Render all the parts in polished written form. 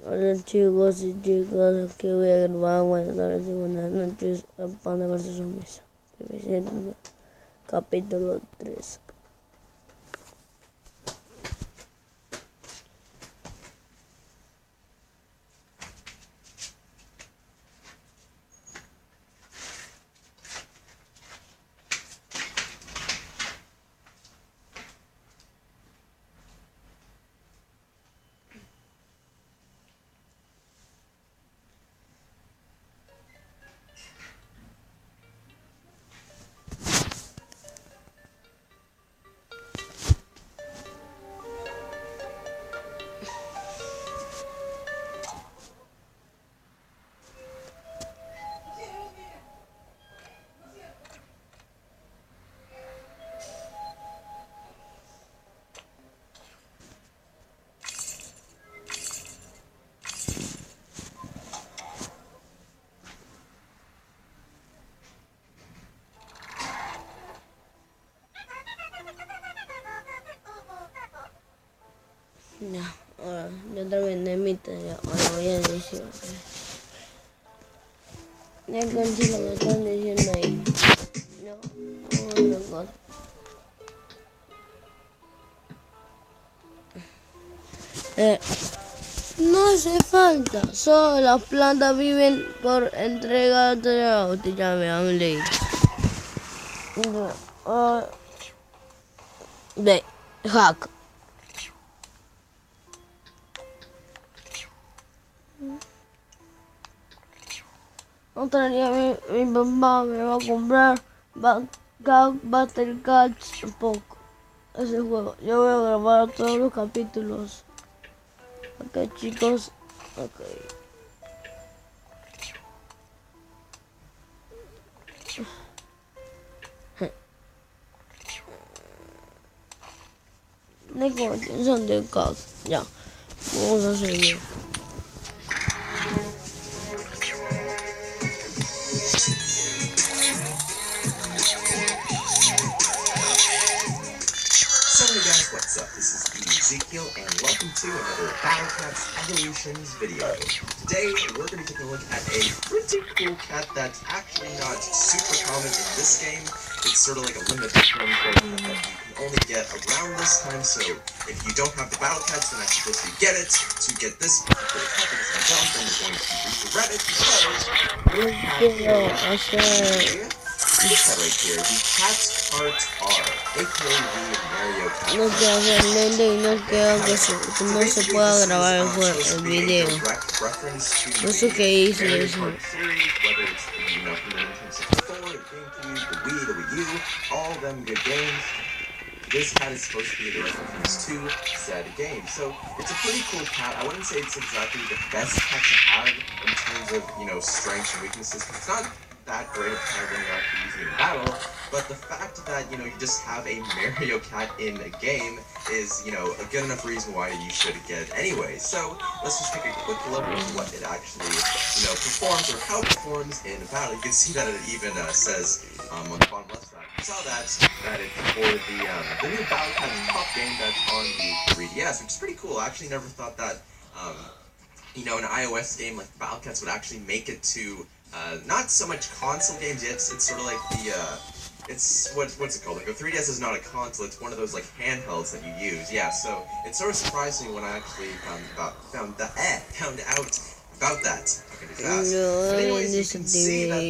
Hola chicos y chicas, aquí voy a grabar buenas tardes y buenas noches a Panda vs Zombies. Capítulo 3. Ya, ahora ya terminé mi tarea, ahora voy a decir. Ya conseguí lo que están diciendo ahí. No, una cosa. No hace falta, solo las plantas viven por entrega de la ya me han leído. De hack. Otro día mi papá me va a comprar Battle Cats un poco. Ese juego. Yo voy a grabar todos los capítulos. Ok chicos. Ok. De son de caos. Ya. Vamos a seguir. So hey guys, what's up? This is Ezekiel and welcome to another Battle Cats Evolutions video. Today we're going to be taking a look at a pretty cool cat that's actually not super common in this game. It's sort of like a limited term that you can only get around this time, so if you don't have the Battle Cats, then I suggest you get it to get this particular cat because if you don't, then you're going to regret it because this cat right here, the Cat's Heart R, aka the Mario Cat. No quiero hacer lento y no quiero que no se pueda grabar el video. No sé qué hice eso. Whether it's from the Nintendo 64, the GameCube, the Wii, the Wii U, all of them good games. This cat is supposed to be the reference to said game. So it's a pretty cool cat. I wouldn't say it's exactly the best cat to have in terms of, strengths and weaknesses. It's not that great of a cat when you're actually using it in battle, but the fact that, you just have a Mario cat in a game is, a good enough reason why you should get it anyway. So let's just take a quick look at what it actually, performs or how it performs in battle. You can see that it even says on the bottom left side. You saw that it's for the new Battle Cat Cup game that's on the 3DS, which is pretty cool. I actually never thought that, an iOS game like Battle Cats would actually make it to not so much console games yet. It's sort of like it's what's it called? Like a 3DS is not a console. It's one of those like handhelds that you use. Yeah, so it's sort of surprising when I actually found out about that. But anyways, you can see that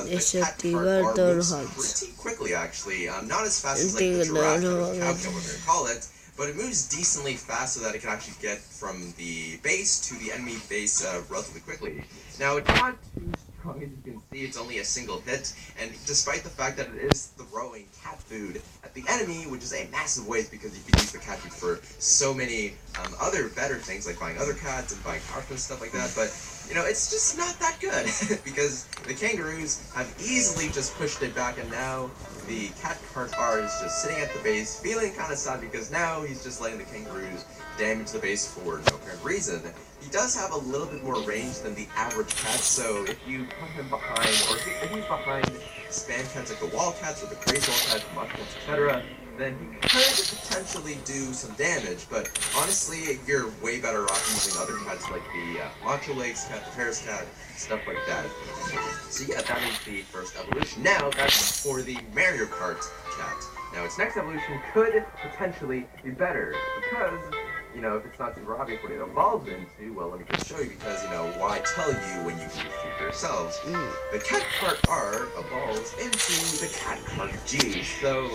the cat card bar moves pretty quickly, actually. Not as fast as like the giraffe or the cow, whatever you call it, but it moves decently fast so that it can actually get from the base to the enemy base relatively quickly. Now, it's not too strong, as you can see. It's only a single hit, and despite the fact that it is throwing cat food at the enemy, which is a massive waste because you can use the cat food for so many other better things, like buying other cats and buying power and stuff like that, but it's just not that good because the kangaroos have easily just pushed it back, and now the cat cart R is just sitting at the base, feeling kind of sad because now he's just letting the kangaroos damage the base for no apparent reason. He does have a little bit more range than the average cat, so if you put him behind, or if he's behind spam cats like the wall cats or the crazy wall cats, the mush cats, etc., then you could potentially do some damage, but honestly, you're way better off using other cats like the Macho Legs cat, the Paris cat, stuff like that. So yeah, that is the first evolution. Now, that's for the Mario Kart cat. Now, its next evolution could potentially be better, because, you know, if it's not super obvious what it evolves into, well, let me just show you, because, you know, why tell you when you can see for yourselves? The Cat Cart R evolves into the Cat Cart G. So,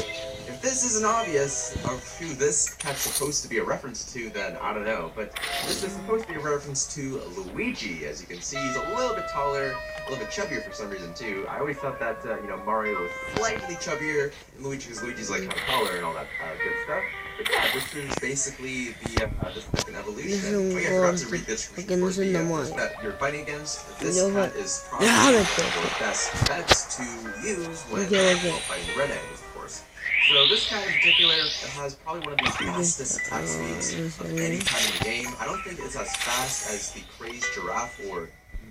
if this isn't obvious of who this cat's supposed to be a reference to, then I don't know. But this is supposed to be a reference to Luigi. As you can see, he's a little bit taller, a little bit chubbier for some reason too. I always thought that, you know, Mario was slightly chubbier than Luigi, because Luigi's like kind of taller and all that good stuff. But yeah, this is basically the second evolution. Oh yeah, I forgot to read this for the that you're fighting against. This cat is probably one of the best pets to use when fighting red enemies, of course. So this cat in particular has probably one of the fastest attack speeds of any cat in the game. I don't think it's as fast as the crazed giraffe or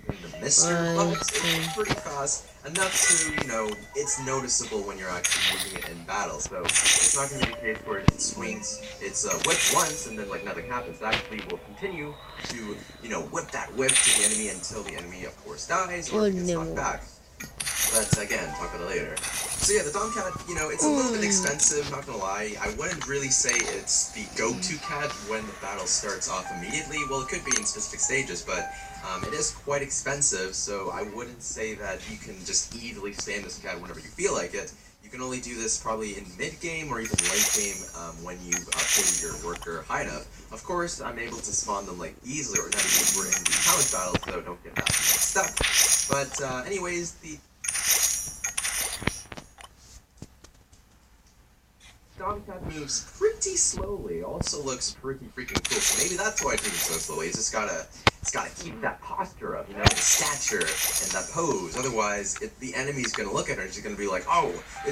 even the Mister, but it's pretty fast enough to, you know, it's noticeable when you're actually using it in battle. So it's not going to be a case where it swings its whip once and then like nothing happens. It actually will continue to, you know, whip that whip to the enemy until the enemy, of course, dies or gets knocked back. But again, talk about it later. So yeah, the Domcat, you know, it's a little bit expensive, not gonna lie. I wouldn't really say it's the go-to cat when the battle starts off immediately. Well, it could be in specific stages, but it is quite expensive, so I wouldn't say that you can just easily stand this cat whenever you feel like it. You can only do this probably in mid-game or even late-game when you upgrade your worker high enough. Of course, I'm able to spawn them like easily, or not even we're in the challenge battle, so don't get that mixed up. But anyways, the Domcat moves pretty slowly, also looks pretty freaking cool, so maybe that's why it's moving so slowly. It's gotta keep that posture up, you know, the stature and that pose. Otherwise, the enemy's gonna look at her and she's gonna be like, oh,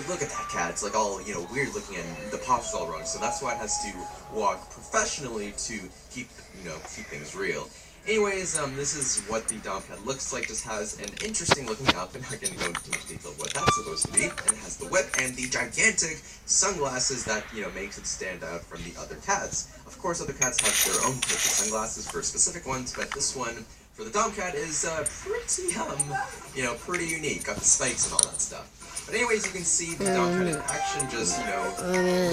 look at that cat. It's like all, you know, weird looking and the posture's all wrong. So that's why it has to walk professionally to keep, you know, keep things real. Anyways, this is what the Domcat looks like. Just has an interesting looking outfit. I'm not going to go into too much detail of what that's supposed to be. And it has the whip and the gigantic sunglasses that, you know, makes it stand out from the other cats. Of course, other cats have their own type of sunglasses for specific ones, but this one for the Domcat is pretty, you know, pretty unique. Got the spikes and all that stuff. But anyways, you can see the Domcat in action, just, you know,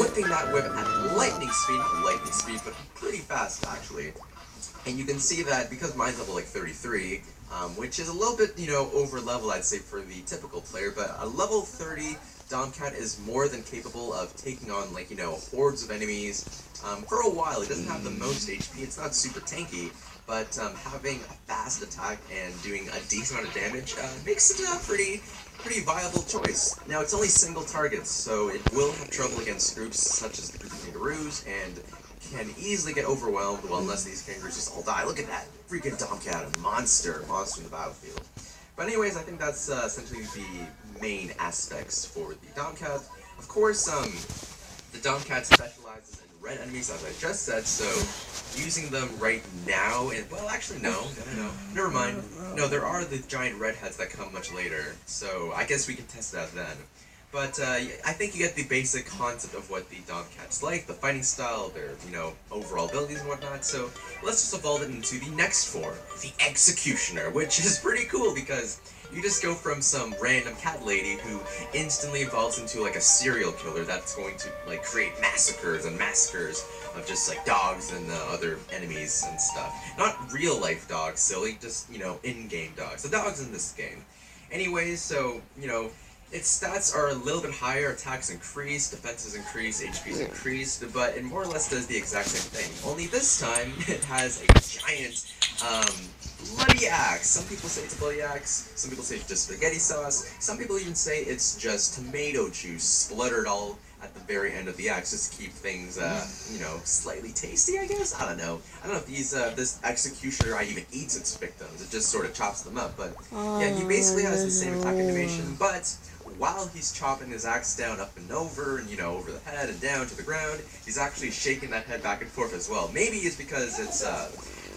whipping that whip at lightning speed, but pretty fast actually. And you can see that because mine's level like 33, which is a little bit, you know, over level, I'd say, for the typical player, but a level 30 Domcat is more than capable of taking on, like, you know, hordes of enemies. For a while, it doesn't have the most HP, it's not super tanky, but having a fast attack and doing a decent amount of damage makes it a pretty viable choice. Now, it's only single targets, so it will have trouble against groups such as the group of kangaroos, and can easily get overwhelmed, well, unless these kangaroos just all die. Look at that freaking Domcat, a monster in the battlefield. But anyways, I think that's essentially the main aspects for the Domcat. Of course, the Domcat specializes in red enemies, as I just said, so using them right now, and, well, actually, no, never mind. No, there are the giant redheads that come much later, so I guess we can test it out then. But I think you get the basic concept of what the Domcat's like, the fighting style, their, you know, overall abilities and whatnot. So let's just evolve it into the next form, the Executioner, which is pretty cool because you just go from some random cat lady who instantly evolves into like a serial killer that's going to like create massacres of just like dogs and other enemies and stuff. Not real life dogs, silly, just, you know, in-game dogs. The dogs in this game. Anyways, so, you know, its stats are a little bit higher, attacks increase, defenses increase, HP's increased, but it more or less does the exact same thing. Only this time, it has a giant, bloody axe. Some people say it's a bloody axe, some people say it's just spaghetti sauce, some people even say it's just tomato juice spluttered all at the very end of the axe just to keep things, you know, slightly tasty, I guess? I don't know. I don't know if this Executioner even eats its victims, it just sort of chops them up, but yeah, he basically has the same attack animation, but while he's chopping his axe down up and over, and, you know, over the head and down to the ground, he's actually shaking that head back and forth as well. Maybe it's because it's,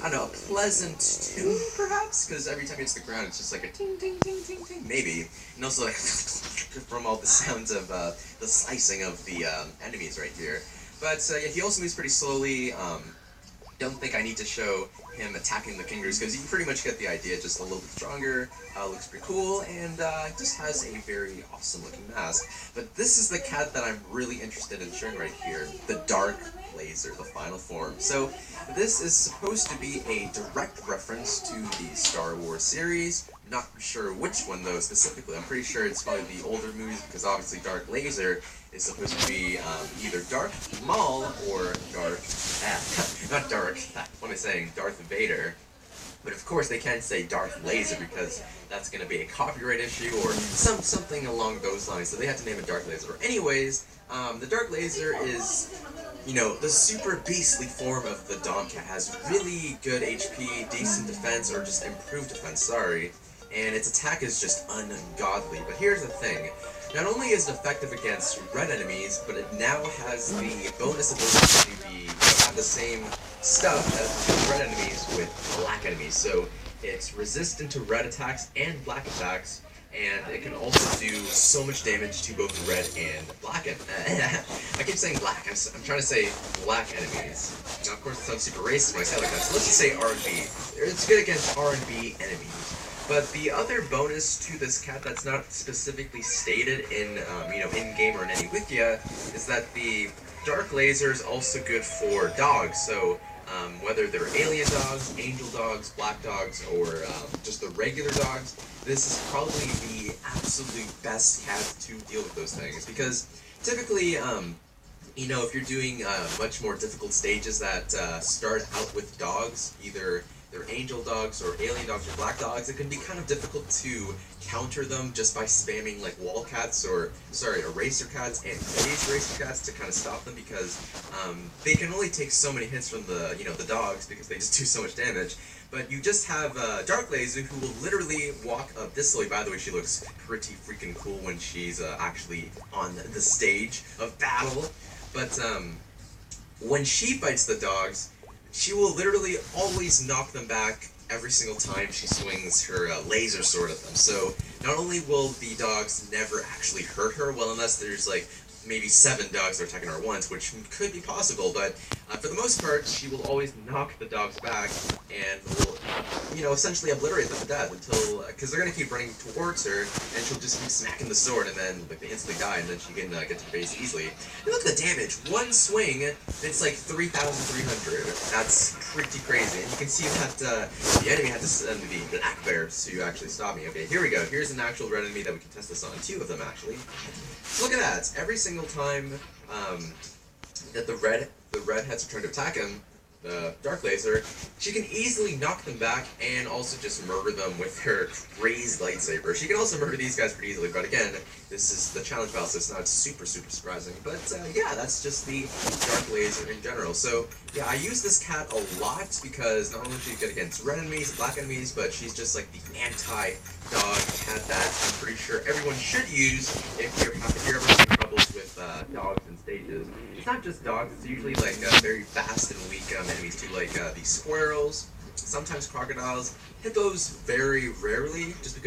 I don't know, a pleasant tune, perhaps? Because every time it hits the ground, it's just like a ting, ting, ting, ting, ting, maybe. And also like from all the sounds of the slicing of the enemies right here. But yeah, he also moves pretty slowly. Don't think I need to show him attacking the kangaroos because you can pretty much get the idea. Just a little bit stronger, looks pretty cool, and just has a very awesome looking mask. But this is the cat that I'm really interested in showing right here, the Dark Laser, the final form. So this is supposed to be a direct reference to the Star Wars series. Not sure which one though specifically. I'm pretty sure it's probably the older movies because obviously Dark Laser is supposed to be either Darth Maul or not Dark, what am I saying, Darth Vader. But of course they can't say Darth Laser because that's going to be a copyright issue or something along those lines, so they have to name it Dark Laser. Anyways, the Dark Laser is, you know, the super beastly form of the Dom Cat. Has really good HP, decent defense, or just improved defense, sorry. And its attack is just ungodly. But here's the thing. Not only is it effective against red enemies, but it now has the bonus ability to have the same stuff as red enemies with black enemies. So it's resistant to red attacks and black attacks, and it can also do so much damage to both red and black I keep saying black, I'm trying to say black enemies. Now of course it sounds super racist when I say it like that, so let's just say R&B. It's good against R&B enemies. But the other bonus to this cat that's not specifically stated in, in-game or in any wikia, is that the Dark Laser is also good for dogs. So whether they're alien dogs, angel dogs, black dogs, or just the regular dogs, this is probably the absolute best cat to deal with those things. Because typically, if you're doing much more difficult stages that start out with dogs, either they're angel dogs or alien dogs or black dogs, it can be kind of difficult to counter them just by spamming like wall cats or, eraser cats and phase eraser cats to kind of stop them because they can only take so many hits from the, the dogs because they just do so much damage. But you just have Dark Laser who will literally walk up this way. By the way, she looks pretty freaking cool when she's actually on the stage of battle. But when she fights the dogs, she will literally always knock them back every single time she swings her laser sword at them. So not only will the dogs never actually hurt her, well, unless there's like maybe 7 dogs that are attacking her at once, which could be possible, but for the most part, she will always knock the dogs back and will, essentially obliterate them to death until, because they're going to keep running towards her, and she'll just be smacking the sword, and then they instantly die, and then she can get to the base easily. And look at the damage. One swing, it's like 3,300. That's pretty crazy. And you can see that the enemy had to send the black bears to actually stop me. Okay, here we go. Here's an actual red enemy that we can test this on. 2 of them, actually. So look at that. Every single time that the redheads are trying to attack him, the Dark Laser, she can easily knock them back and also just murder them with her crazy lightsaber. She can also murder these guys pretty easily, but again, this is the challenge battle, so it's not super surprising. But yeah, that's just the Dark Laser in general. So yeah, I use this cat a lot because not only is she good against red enemies, black enemies, but she's just like the anti-dog cat that I'm pretty sure everyone should use if you're ever having troubles with dogs and stages. It's not just dogs, it's usually like very fast and weak enemies too, like these squirrels, sometimes crocodiles. Hit those very rarely, just because